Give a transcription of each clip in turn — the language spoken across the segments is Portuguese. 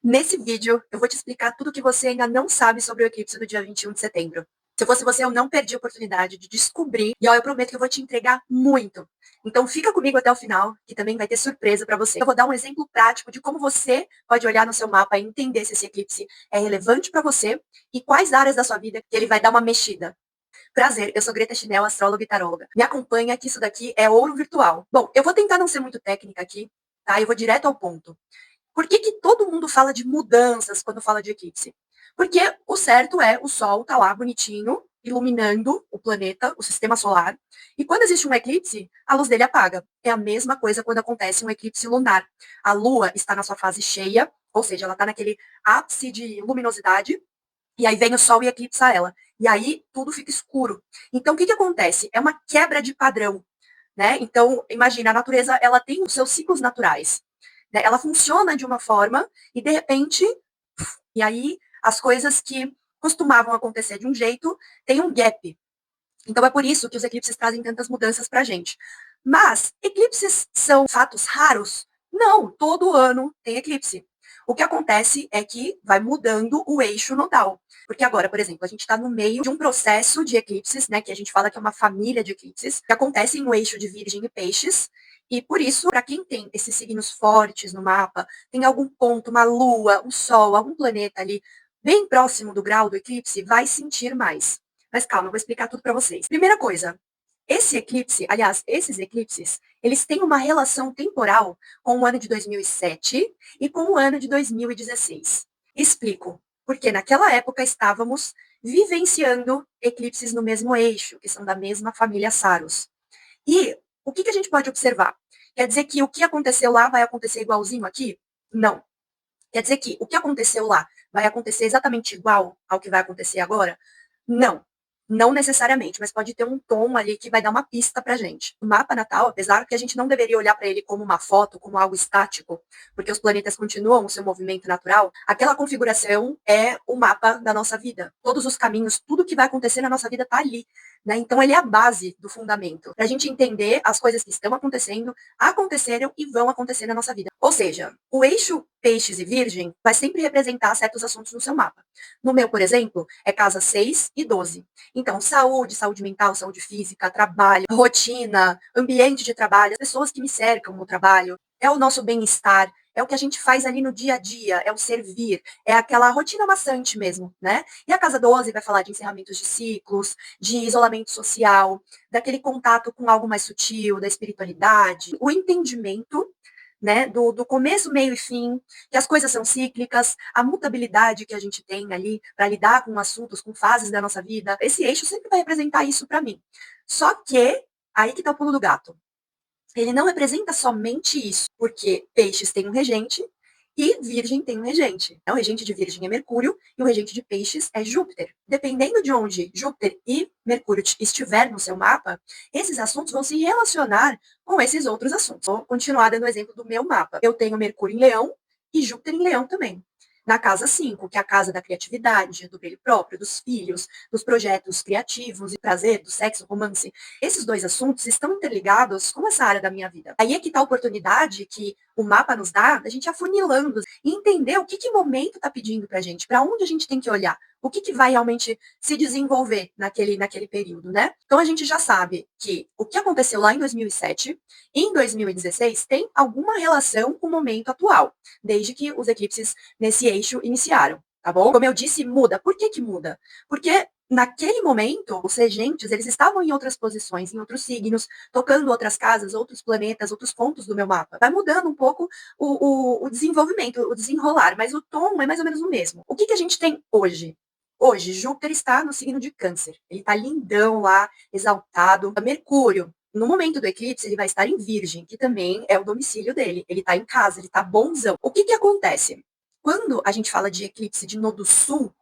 Nesse vídeo, eu vou te explicar tudo o que você ainda não sabe sobre o eclipse do dia 21 de setembro. Se eu fosse você, eu não perdi a oportunidade de descobrir, e ó, eu prometo que eu vou te entregar muito. Então fica comigo até o final, que também vai ter surpresa para você. Eu vou dar um exemplo prático de como você pode olhar no seu mapa e entender se esse eclipse é relevante para você e quais áreas da sua vida que ele vai dar uma mexida. Prazer, eu sou Greta Chinel, astróloga e taróloga. Me acompanha que isso daqui é ouro virtual. Bom, eu vou tentar não ser muito técnica aqui, tá? Eu vou direto ao ponto. Por que que todo mundo fala de mudanças quando fala de eclipse? Porque o certo é o Sol tá lá bonitinho, iluminando o planeta, o sistema solar, e quando existe um eclipse, a luz dele apaga. É a mesma coisa quando acontece um eclipse lunar. A Lua está na sua fase cheia, ou seja, ela está naquele ápice de luminosidade, e aí vem o Sol e eclipsa ela. E aí tudo fica escuro. Então o que que acontece? É uma quebra de padrão, né? Então, imagina, a natureza, ela tem os seus ciclos naturais, né? Ela funciona de uma forma e de repente, e aí as coisas que costumavam acontecer de um jeito têm um gap. Então é por isso que os eclipses trazem tantas mudanças para a gente. Mas eclipses são fatos raros? Não, todo ano tem eclipse. O que acontece é que vai mudando o eixo nodal. Porque agora, por exemplo, a gente está no meio de um processo de eclipses, né, que a gente fala que é uma família de eclipses, que acontecem no eixo de Virgem e Peixes. E por isso, para quem tem esses signos fortes no mapa, tem algum ponto, uma lua, um sol, algum planeta ali bem próximo do grau do eclipse, vai sentir mais. Mas calma, eu vou explicar tudo para vocês. Primeira coisa, esse eclipse, aliás, esses eclipses, eles têm uma relação temporal com o ano de 2007 e com o ano de 2016. Explico. Porque naquela época estávamos vivenciando eclipses no mesmo eixo, que são da mesma família Saros. E o que que a gente pode observar? Quer dizer que o que aconteceu lá vai acontecer igualzinho aqui? Não. Quer dizer que o que aconteceu lá vai acontecer exatamente igual ao que vai acontecer agora? Não. Não necessariamente, mas pode ter um tom ali que vai dar uma pista pra gente. O mapa natal, apesar que a gente não deveria olhar para ele como uma foto, como algo estático, porque os planetas continuam o seu movimento natural, aquela configuração é o mapa da nossa vida. Todos os caminhos, tudo que vai acontecer na nossa vida tá ali, né? Então ele é a base do fundamento, para a gente entender as coisas que estão acontecendo, aconteceram e vão acontecer na nossa vida. Ou seja, o eixo Peixes e Virgem vai sempre representar certos assuntos no seu mapa. No meu, por exemplo, é casa 6 e 12. Então, saúde, saúde mental, saúde física, trabalho, rotina, ambiente de trabalho, as pessoas que me cercam no trabalho, é o nosso bem-estar, é o que a gente faz ali no dia a dia, é o servir, é aquela rotina maçante mesmo, né? E a casa 12 vai falar de encerramentos de ciclos, de isolamento social, daquele contato com algo mais sutil, da espiritualidade, o entendimento, né, do começo, meio e fim, que as coisas são cíclicas, a mutabilidade que a gente tem ali para lidar com assuntos, com fases da nossa vida, esse eixo sempre vai representar isso para mim. Só que, aí que tá o pulo do gato. Ele não representa somente isso, porque peixes tem um regente e virgem tem um regente. O regente de virgem é Mercúrio e o regente de peixes é Júpiter. Dependendo de onde Júpiter e Mercúrio estiver no seu mapa, esses assuntos vão se relacionar com esses outros assuntos. Vou continuar dando o exemplo do meu mapa. Eu tenho Mercúrio em Leão e Júpiter em Leão também. Na casa 5, que é a casa da criatividade, do brilho próprio, dos filhos, dos projetos criativos e prazer, do sexo, romance. Esses dois assuntos estão interligados com essa área da minha vida. Aí é que está a oportunidade que o mapa nos dá da gente afunilando e entender o que que momento está pedindo para a gente, para onde a gente tem que olhar, o que que vai realmente se desenvolver naquele período, né? Então a gente já sabe que o que aconteceu lá em 2007 e em 2016 tem alguma relação com o momento atual, desde que os eclipses nesse eixo iniciaram, tá bom? Como eu disse, muda. Por que que muda? Porque naquele momento, os regentes, eles estavam em outras posições, em outros signos, tocando outras casas, outros planetas, outros pontos do meu mapa. Vai mudando um pouco o desenvolvimento, o desenrolar, mas o tom é mais ou menos o mesmo. O que que a gente tem hoje? Hoje, Júpiter está no signo de Câncer. Ele está lindão lá, exaltado. Mercúrio, no momento do eclipse, ele vai estar em Virgem, que também é o domicílio dele. Ele está em casa, ele está bonzão. O que que acontece? Quando a gente fala de eclipse de nodo sul,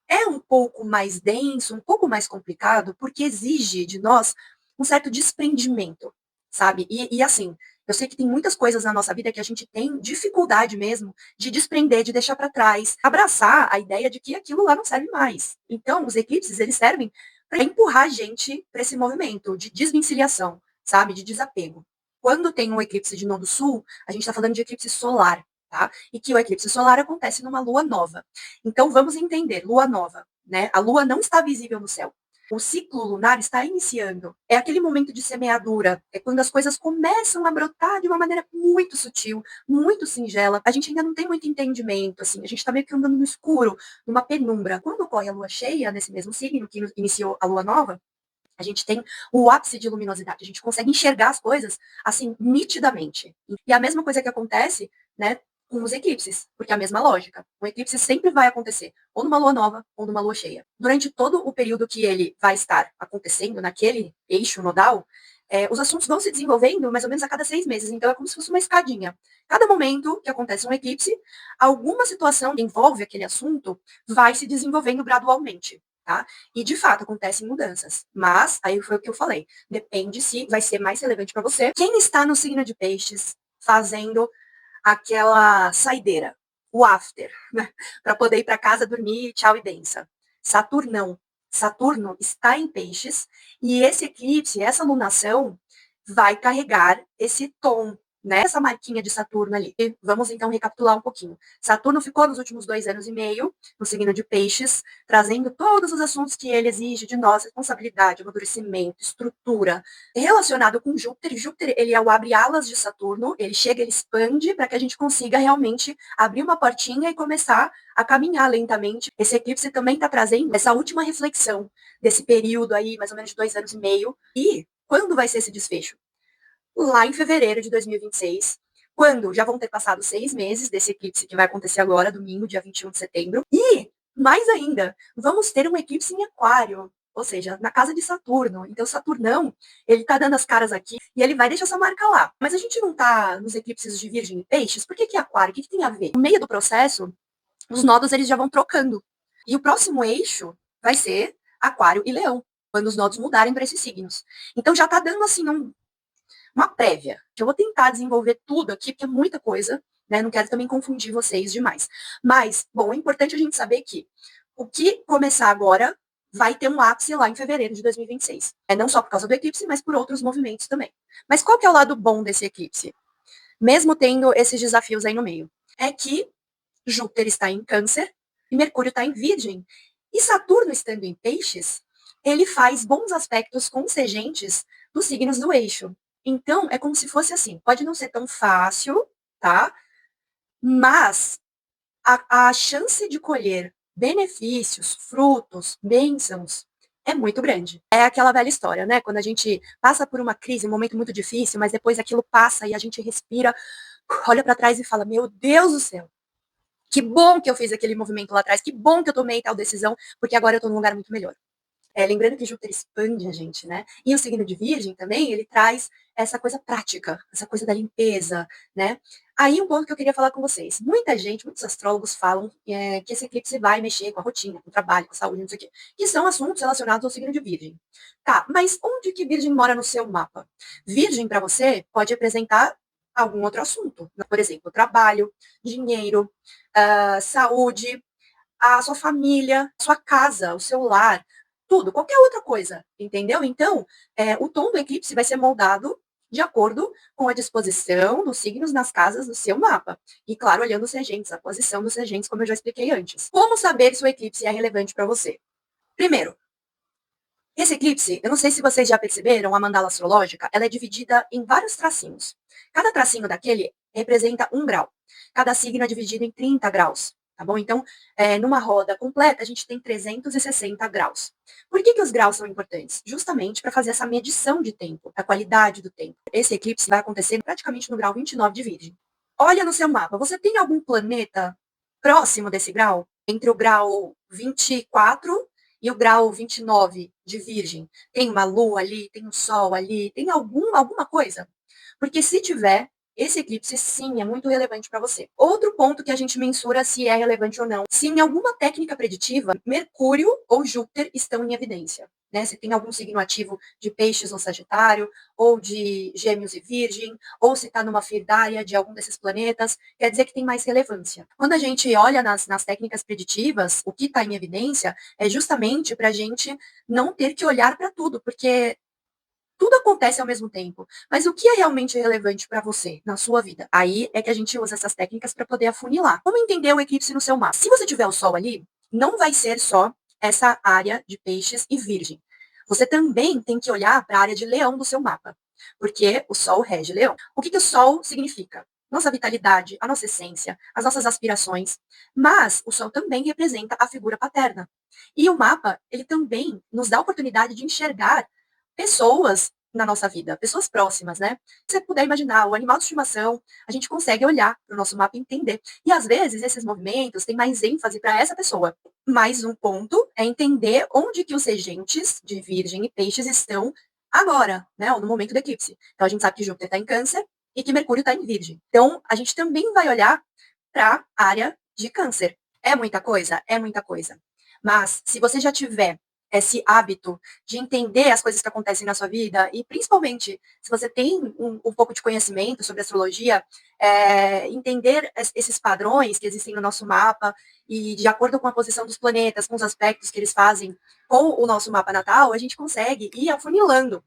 é um pouco mais denso, um pouco mais complicado, porque exige de nós um certo desprendimento, sabe? E assim, eu sei que tem muitas coisas na nossa vida que a gente tem dificuldade mesmo de desprender, de deixar para trás, abraçar a ideia de que aquilo lá não serve mais. Então, os eclipses, eles servem para empurrar a gente para esse movimento de desvencilhação, sabe? De desapego. Quando tem um eclipse de nodo sul, a gente está falando de eclipse solar. tá? E que o eclipse solar acontece numa lua nova. Então vamos entender, lua nova, né? A lua não está visível no céu. O ciclo lunar está iniciando. É aquele momento de semeadura, é quando as coisas começam a brotar de uma maneira muito sutil, muito singela. A gente ainda não tem muito entendimento, assim, a gente está meio que andando no escuro, numa penumbra. Quando ocorre a lua cheia, nesse mesmo signo que iniciou a lua nova, a gente tem o ápice de luminosidade, a gente consegue enxergar as coisas assim nitidamente. E a mesma coisa que acontece, né, com os eclipses, porque é a mesma lógica. O eclipse sempre vai acontecer ou numa lua nova ou numa lua cheia. Durante todo o período que ele vai estar acontecendo naquele eixo nodal, os assuntos vão se desenvolvendo mais ou menos a cada 6 meses. Então é como se fosse uma escadinha. Cada momento que acontece um eclipse, alguma situação que envolve aquele assunto vai se desenvolvendo gradualmente. Tá? E de fato acontecem mudanças. Mas, aí foi o que eu falei, depende se vai ser mais relevante para você. Quem está no signo de peixes fazendo aquela saideira, o after, né? Para poder ir para casa dormir, tchau e benção. Saturnão. Saturno está em peixes e esse eclipse, essa lunação, vai carregar esse tom, né? Essa marquinha de Saturno ali. E vamos então recapitular um pouquinho. Saturno ficou nos últimos 2 anos e meio no signo de peixes, trazendo todos os assuntos que ele exige de nós, responsabilidade, amadurecimento, estrutura, relacionado com Júpiter. Júpiter, ele é o abre-alas de Saturno, ele chega, ele expande para que a gente consiga realmente abrir uma portinha e começar a caminhar lentamente. Esse eclipse também está trazendo essa última reflexão desse período aí, mais ou menos de 2 anos e meio. E quando vai ser esse desfecho? Lá em fevereiro de 2026, quando já vão ter passado 6 meses desse eclipse que vai acontecer agora, domingo, dia 21 de setembro. E, mais ainda, vamos ter um eclipse em aquário, ou seja, na casa de Saturno. Então, Saturnão, ele tá dando as caras aqui e ele vai deixar essa marca lá. Mas a gente não tá nos eclipses de Virgem e Peixes? Por que aquário? O que tem a ver? No meio do processo, os nodos eles já vão trocando. E o próximo eixo vai ser Aquário e Leão, quando os nodos mudarem para esses signos. Então já tá dando assim uma prévia. Eu vou tentar desenvolver tudo aqui, porque é muita coisa, né? Não quero também confundir vocês demais. Mas, bom, é importante a gente saber que o que começar agora vai ter um ápice lá em fevereiro de 2026. É não só por causa do eclipse, mas por outros movimentos também. Mas qual que é o lado bom desse eclipse? Mesmo tendo esses desafios aí no meio, é que Júpiter está em Câncer e Mercúrio está em Virgem. E Saturno estando em Peixes, ele faz bons aspectos consegentes dos signos do eixo. Então, é como se fosse assim, pode não ser tão fácil, tá? Mas a chance de colher benefícios, frutos, bênçãos, é muito grande. É aquela velha história, né? Quando a gente passa por uma crise, um momento muito difícil, mas depois aquilo passa e a gente respira, olha para trás e fala: Meu Deus do céu, que bom que eu fiz aquele movimento lá atrás, que bom que eu tomei tal decisão, porque agora eu tô num lugar muito melhor. Lembrando que Júpiter expande a gente, né? E o signo de Virgem também, ele traz essa coisa prática, essa coisa da limpeza, né? Aí um ponto que eu queria falar com vocês. Muita gente, muitos astrólogos falam que esse eclipse vai mexer com a rotina, com o trabalho, com a saúde, não sei o quê, que são assuntos relacionados ao signo de Virgem. Tá, mas onde que Virgem mora no seu mapa? Virgem, para você, pode representar algum outro assunto. Por exemplo, trabalho, dinheiro, saúde, a sua família, sua casa, o seu lar, tudo, qualquer outra coisa, entendeu? Então, o tom do eclipse vai ser moldado de acordo com a disposição dos signos nas casas do seu mapa. E, claro, olhando os regentes, a posição dos regentes, como eu já expliquei antes. Como saber se o eclipse é relevante para você? Primeiro, esse eclipse, eu não sei se vocês já perceberam, a mandala astrológica, ela é dividida em vários tracinhos. Cada tracinho daquele representa um grau. Cada signo é dividido em 30 graus, tá bom? Então, numa roda completa, a gente tem 360 graus. Por que os graus são importantes? Justamente para fazer essa medição de tempo, a qualidade do tempo. Esse eclipse vai acontecer praticamente no grau 29 de Virgem. Olha no seu mapa, você tem algum planeta próximo desse grau? Entre o grau 24 e o grau 29 de Virgem, tem uma lua ali, tem um sol ali, tem alguma coisa? Porque se tiver, esse eclipse sim é muito relevante para você. Outro ponto que a gente mensura se é relevante ou não, se em alguma técnica preditiva, Mercúrio ou Júpiter estão em evidência. Né? Se tem algum signo ativo de Peixes ou Sagitário, ou de Gêmeos e Virgem, ou se está numa firdária de algum desses planetas, quer dizer que tem mais relevância. Quando a gente olha nas técnicas preditivas, o que está em evidência é justamente para a gente não ter que olhar para tudo, porque Tudo acontece ao mesmo tempo. Mas o que é realmente relevante para você na sua vida? Aí é que a gente usa essas técnicas para poder afunilar. Como entender o eclipse no seu mapa? Se você tiver o sol ali, não vai ser só essa área de peixes e virgem. Você também tem que olhar para a área de leão do seu mapa, porque o sol rege leão. O que o sol significa? Nossa vitalidade, a nossa essência, as nossas aspirações. Mas o sol também representa a figura paterna. E o mapa, ele também nos dá a oportunidade de enxergar pessoas na nossa vida, pessoas próximas, né? Se você puder imaginar, o animal de estimação, a gente consegue olhar para o nosso mapa e entender. E às vezes esses movimentos têm mais ênfase para essa pessoa. Mais um ponto é entender onde que os regentes de Virgem e Peixes estão agora, né? Ou no momento do eclipse. Então a gente sabe que Júpiter está em Câncer e que Mercúrio está em Virgem. Então a gente também vai olhar para a área de Câncer. É muita coisa? É muita coisa. Mas se você já tiver esse hábito de entender as coisas que acontecem na sua vida, e principalmente se você tem um pouco de conhecimento sobre astrologia, entender esses padrões que existem no nosso mapa, e de acordo com a posição dos planetas, com os aspectos que eles fazem com o nosso mapa natal, a gente consegue ir afunilando.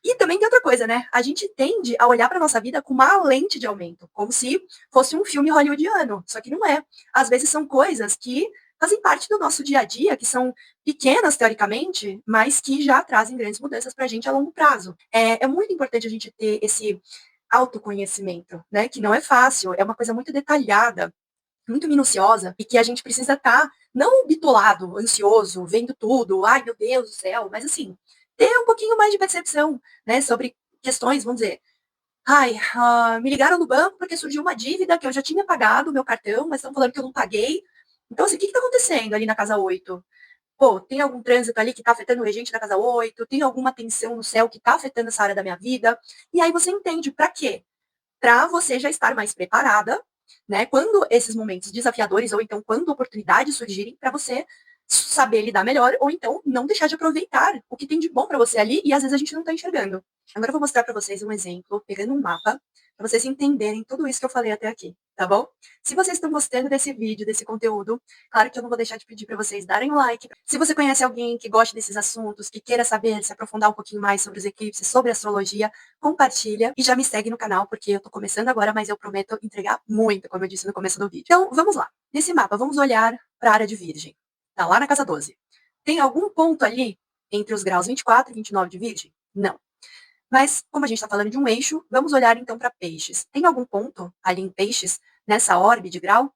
E também tem outra coisa, né? A gente tende a olhar para nossa vida com uma lente de aumento, como se fosse um filme hollywoodiano. Só que não é. Às vezes são coisas que fazem parte do nosso dia a dia, que são pequenas teoricamente, mas que já trazem grandes mudanças para a gente a longo prazo. É muito importante a gente ter esse autoconhecimento, né? Que não é fácil, é uma coisa muito detalhada, muito minuciosa, e que a gente precisa estar não bitolado, ansioso, vendo tudo, ai meu Deus do céu, mas assim, ter um pouquinho mais de percepção, né, sobre questões, vamos dizer, ai, me ligaram no banco porque surgiu uma dívida que eu já tinha pagado o meu cartão, mas estão falando que eu não paguei. Então, assim, o que está acontecendo ali na casa 8? Pô, tem algum trânsito ali que está afetando o regente da casa 8? Tem alguma tensão no céu que está afetando essa área da minha vida? E aí você entende para quê? Para você já estar mais preparada, né? Quando esses momentos desafiadores, ou então quando oportunidades surgirem, para você saber lidar melhor, ou então não deixar de aproveitar o que tem de bom para você ali e às vezes a gente não está enxergando. Agora eu vou mostrar para vocês um exemplo, pegando um mapa, para vocês entenderem tudo isso que eu falei até aqui, tá bom? Se vocês estão gostando desse vídeo, desse conteúdo, claro que eu não vou deixar de pedir para vocês darem um like. Se você conhece alguém que gosta desses assuntos, que queira saber, se aprofundar um pouquinho mais sobre os eclipses, sobre astrologia, compartilha e já me segue no canal, porque eu tô começando agora, mas eu prometo entregar muito, como eu disse no começo do vídeo. Então, vamos lá. Nesse mapa, vamos olhar para a área de Virgem. Tá lá na casa 12. Tem algum ponto ali entre os graus 24 e 29 de Virgem? Não. Mas, como a gente está falando de um eixo, vamos olhar então para Peixes. Tem algum ponto ali em Peixes, nessa orbe de grau?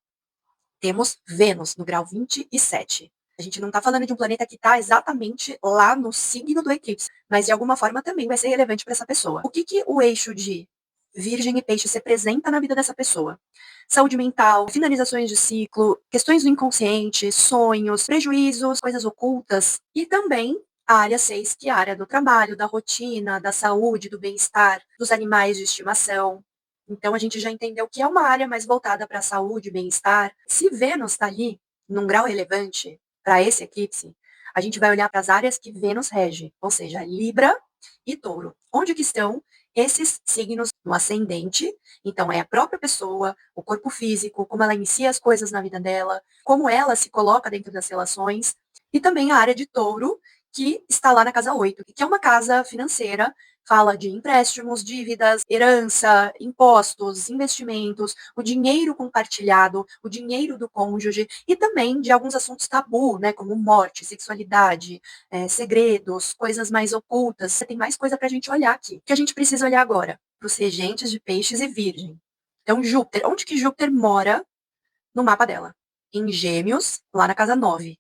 Temos Vênus, no grau 27. A gente não está falando de um planeta que está exatamente lá no signo do eclipse, mas de alguma forma também vai ser relevante para essa pessoa. O que, que o eixo de Virgem e Peixes representa na vida dessa pessoa? Saúde mental, finalizações de ciclo, questões do inconsciente, sonhos, prejuízos, coisas ocultas, e também a área 6, que é a área do trabalho, da rotina, da saúde, do bem-estar, dos animais de estimação. Então a gente já entendeu que é uma área mais voltada para a saúde, bem-estar. Se Vênus está ali, num grau relevante para esse eclipse, a gente vai olhar para as áreas que Vênus rege, ou seja, Libra e Touro. Onde que estão esses signos no ascendente? Então é a própria pessoa, o corpo físico, como ela inicia as coisas na vida dela, como ela se coloca dentro das relações, e também a área de Touro, que está lá na casa 8, que é uma casa financeira, fala de empréstimos, dívidas, herança, impostos, investimentos, o dinheiro compartilhado, o dinheiro do cônjuge e também de alguns assuntos tabu, né, como morte, sexualidade, segredos, coisas mais ocultas. Tem mais coisa para a gente olhar aqui. O que a gente precisa olhar agora? Para os regentes de Peixes e Virgem. Então, Júpiter, onde que Júpiter mora no mapa dela? Em Gêmeos, lá na casa 9.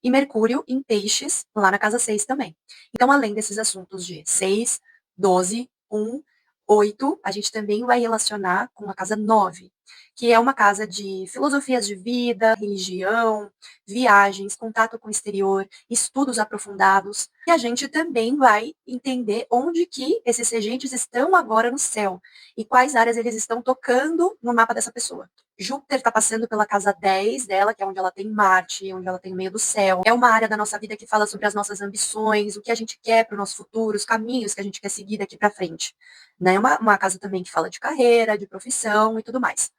E Mercúrio em Peixes, lá na casa 6 também. Então, além desses assuntos de 6, 12, 1, 8, a gente também vai relacionar com a casa 9, que é uma casa de filosofias de vida, religião, viagens, contato com o exterior, estudos aprofundados. E a gente também vai entender onde que esses regentes estão agora no céu e quais áreas eles estão tocando no mapa dessa pessoa. Júpiter está passando pela casa 10 dela, que é onde ela tem Marte, onde ela tem o meio do céu. É uma área da nossa vida que fala sobre as nossas ambições, o que a gente quer para o nosso futuro, os caminhos que a gente quer seguir daqui para frente. Né? É uma casa também que fala de carreira, de profissão e tudo mais.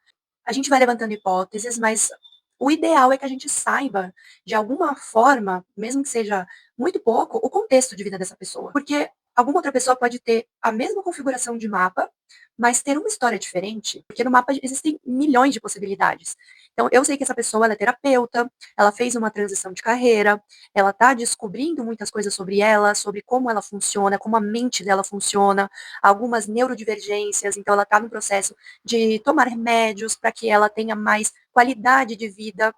A gente vai levantando hipóteses, mas o ideal é que a gente saiba, de alguma forma, mesmo que seja muito pouco, o contexto de vida dessa pessoa. Porque alguma outra pessoa pode ter a mesma configuração de mapa, mas ter uma história diferente, porque no mapa existem milhões de possibilidades. Então, eu sei que essa pessoa ela é terapeuta, ela fez uma transição de carreira, ela está descobrindo muitas coisas sobre ela, sobre como ela funciona, como a mente dela funciona, algumas neurodivergências, então ela está no processo de tomar remédios para que ela tenha mais qualidade de vida.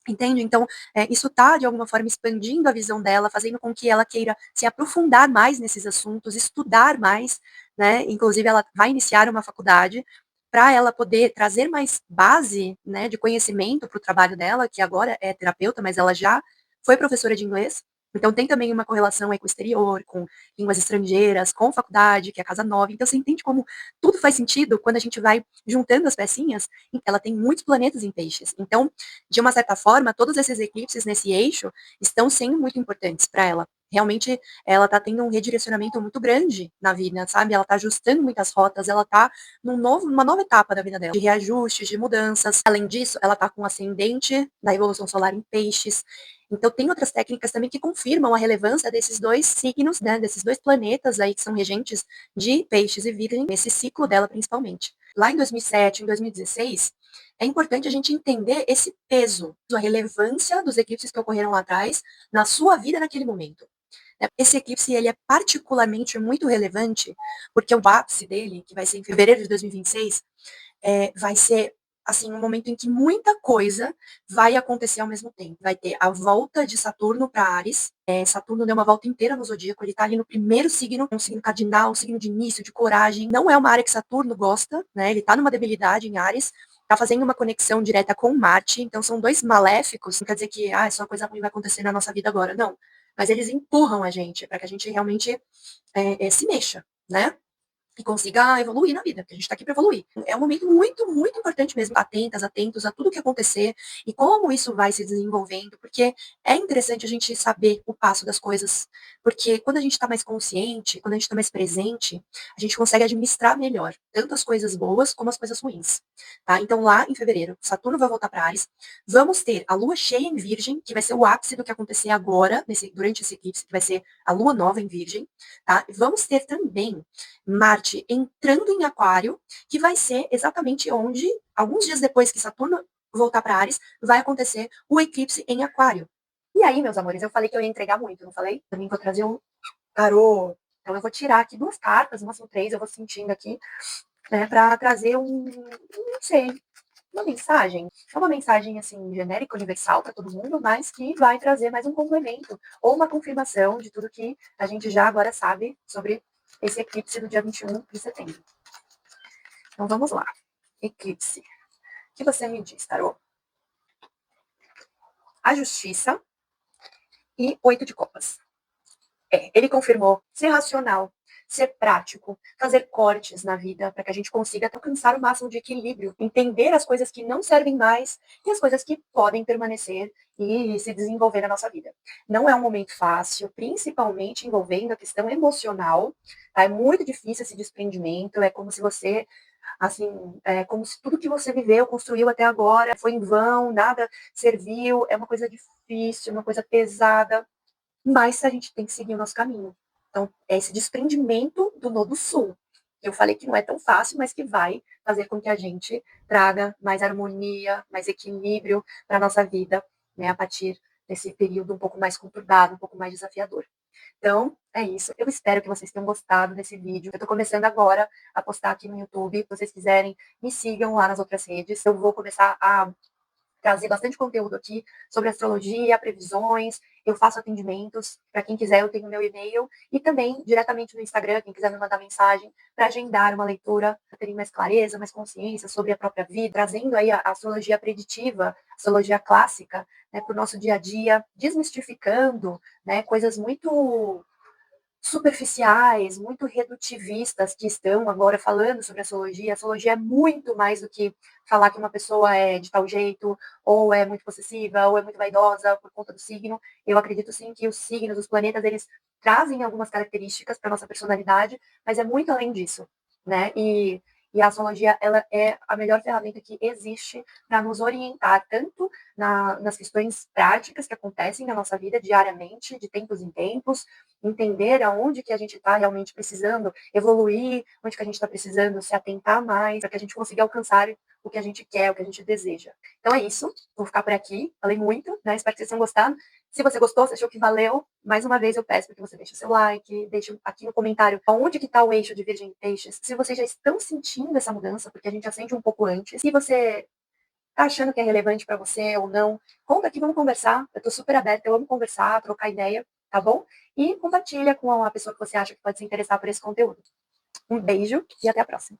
Entende? Então, isso está, de alguma forma, expandindo a visão dela, fazendo com que ela queira se aprofundar mais nesses assuntos, estudar mais, né? Inclusive, ela vai iniciar uma faculdade para ela poder trazer mais base, né, de conhecimento para o trabalho dela, que agora é terapeuta, mas ela já foi professora de inglês. Então, tem também uma correlação aí com o exterior, com línguas estrangeiras, com faculdade, que é a casa nova. Então, você entende como tudo faz sentido quando a gente vai juntando as pecinhas. Ela tem muitos planetas em peixes. Então, de uma certa forma, todos esses eclipses nesse eixo estão sendo muito importantes para ela. Realmente, ela está tendo um redirecionamento muito grande na vida, sabe? Ela está ajustando muitas rotas, ela está numa nova etapa da vida dela, de reajustes, de mudanças. Além disso, ela está com o ascendente da evolução solar em peixes. Então, tem outras técnicas também que confirmam a relevância desses dois signos, né? Desses dois planetas aí que são regentes de peixes e virgem, nesse ciclo dela principalmente. Lá em 2007, em 2016, é importante a gente entender esse peso, a relevância dos eclipses que ocorreram lá atrás na sua vida naquele momento. Esse eclipse ele é particularmente muito relevante porque o ápice dele, que vai ser em fevereiro de 2026, vai ser assim um momento em que muita coisa vai acontecer ao mesmo tempo. Vai ter a volta de Saturno para Áries. Saturno deu uma volta inteira no zodíaco, ele está ali no primeiro signo, um signo cardinal, um signo de início, de coragem. Não é uma área que Saturno gosta, né? Ele está numa debilidade em Áries. Está fazendo uma conexão direta com Marte, então são dois maléficos, não quer dizer que só coisa ruim vai acontecer na nossa vida agora, não. Mas eles empurram a gente para que a gente realmente se mexa, né? E consiga evoluir na vida, porque a gente está aqui para evoluir. É um momento muito, muito importante mesmo. Atentas, atentos a tudo que acontecer e como isso vai se desenvolvendo, porque é interessante a gente saber o passo das coisas, porque quando a gente está mais consciente, quando a gente está mais presente, a gente consegue administrar melhor, tanto as coisas boas como as coisas ruins. Tá? Então, lá em fevereiro, Saturno vai voltar para Ares, vamos ter a lua cheia em Virgem, que vai ser o ápice do que acontecer agora, durante esse eclipse, que vai ser a lua nova em Virgem. Tá? Vamos ter também Marte entrando em Aquário, que vai ser exatamente onde, alguns dias depois que Saturno voltar para Ares, vai acontecer o eclipse em Aquário. E aí, meus amores, eu falei que eu ia entregar muito, não falei? Também vou trazer um tarô. Então, eu vou tirar aqui duas cartas, umas são três, eu vou sentindo aqui, né, para trazer não sei, uma mensagem. É uma mensagem, assim, genérica, universal para todo mundo, mas que vai trazer mais um complemento ou uma confirmação de tudo que a gente já agora sabe sobre esse eclipse do dia 21 de setembro. Então vamos lá. Eclipse. O que você me diz, Tarô? A justiça e 8 de copas. Ele confirmou ser racional, ser prático, fazer cortes na vida para que a gente consiga alcançar o máximo de equilíbrio, entender as coisas que não servem mais e as coisas que podem permanecer e se desenvolver na nossa vida. Não é um momento fácil, principalmente envolvendo a questão emocional. Tá? É muito difícil esse desprendimento, é como se você assim, como se tudo que você viveu, construiu até agora, foi em vão, nada serviu, é uma coisa difícil, uma coisa pesada, mas a gente tem que seguir o nosso caminho. Então, é esse desprendimento do Nodo Sul. Eu falei que não é tão fácil, mas que vai fazer com que a gente traga mais harmonia, mais equilíbrio para a nossa vida, né, a partir desse período um pouco mais conturbado, um pouco mais desafiador. Então, é isso. Eu espero que vocês tenham gostado desse vídeo. Eu estou começando agora a postar aqui no YouTube. Se vocês quiserem, me sigam lá nas outras redes. Eu vou começar a trazer bastante conteúdo aqui sobre astrologia, previsões. Eu faço atendimentos. Para quem quiser, eu tenho meu e-mail. E também diretamente no Instagram, quem quiser me mandar mensagem para agendar uma leitura, para terem mais clareza, mais consciência sobre a própria vida, trazendo aí a astrologia preditiva, a astrologia clássica, né, para o nosso dia a dia, desmistificando, né, coisas muito superficiais, muito redutivistas que estão agora falando sobre astrologia. A astrologia é muito mais do que falar que uma pessoa é de tal jeito, ou é muito possessiva, ou é muito vaidosa por conta do signo. Eu acredito sim que os signos, os planetas, eles trazem algumas características para nossa personalidade, mas é muito além disso, né? E a astrologia, ela é a melhor ferramenta que existe para nos orientar tanto nas questões práticas que acontecem na nossa vida diariamente, de tempos em tempos, entender aonde que a gente está realmente precisando evoluir, onde que a gente está precisando se atentar mais, para que a gente consiga alcançar o que a gente quer, o que a gente deseja. Então é isso, vou ficar por aqui, falei muito, né? Espero que vocês tenham gostado. Se você gostou, se achou que valeu, mais uma vez eu peço para que você deixe o seu like, deixe aqui no comentário onde que está o eixo de Virgem e Peixes, se vocês já estão sentindo essa mudança, porque a gente já sente um pouco antes. Se você tá achando que é relevante para você ou não, conta aqui, vamos conversar. Eu tô super aberta, eu amo conversar, trocar ideia, tá bom? E compartilha com a pessoa que você acha que pode se interessar por esse conteúdo. Um beijo e até a próxima.